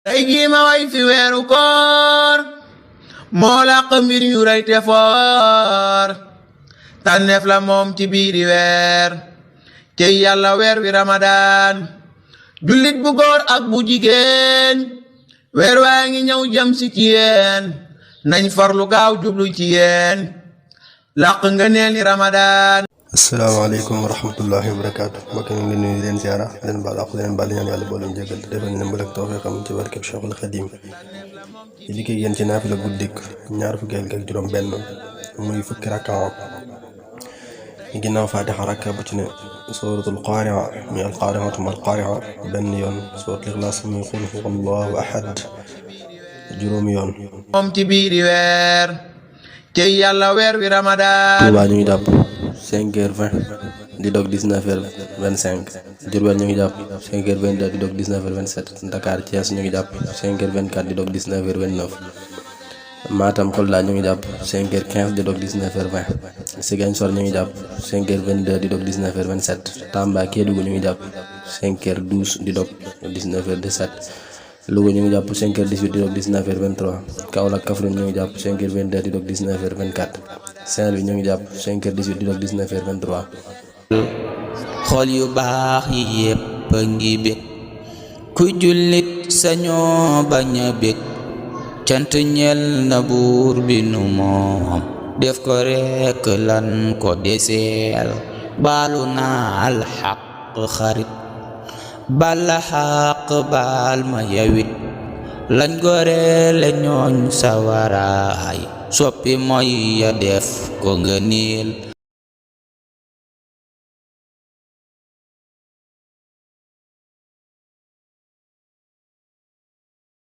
tey jii ma way fi weeru koor moo làq mbir yu rëy te foor tànneef la moom ci biiri weer cey yàlla weer wi ramadaan jullit bu góor ak bu jigéen weer waa ngi ñëw jëm si ci yéen nañ farlu gaaw jublu ci yéen làq nga neel ni ramadaan. asalaamaaleykum wa rahmatullahi wa barakaatu mbokk yi ngi leen nuyu leen ziara leen baal ak leen baal ñaan yàlla boo leen jégal defal ñu mbal ak tawfiqam ci barkeb Cheikhul Khadim yi liggéey yéen ci naafila guddik ñaar fukkeel ak juróom benn muy fukki rakkaa ginnaaw faatixa rakka bu ci ne suratul qaari'a muy alqaari'atu mal qaari'a benn yoon suratul ixlaas muy qul huwallahu ahad juróomi yoon moom ci biiri weer cey yàlla weer wi ramadaan. Tuubaa ñu ngi jàpp 5h20 di dog 19h25 Diourbel ñu ngi jàpp 5h22 di dog 19h27 Dakar Thiès ñu ngi jàpp 5h24 di dog 19h29 Matam Kolda ñu ngi jàpp 5h15 di dog 19h20 Ziguinchor ñu ngi jàpp 5h22 di dog 19h27 Tamba Kédougou ñu ngi jàpp 5h12 di dog 19h17 Louga ñu ngi jàpp 5h18 di dog 19h23 Kaolack Kaffrine ñu ngi jàpp 5h22 di dog 19h24 Saint-Louis ñu ngi jàpp 5h18 di dog 19h23. xool yu baax yi yépp a ngi bég ku jullit sañoo bañ a bég cant ñel na buur bi nu moom def ko rekk lan ko deseel baalu naa alxaq xarit bala xaq baal ma yawit lañ goreele ñooñ sawaraay soppi mooy ya def ko nga niil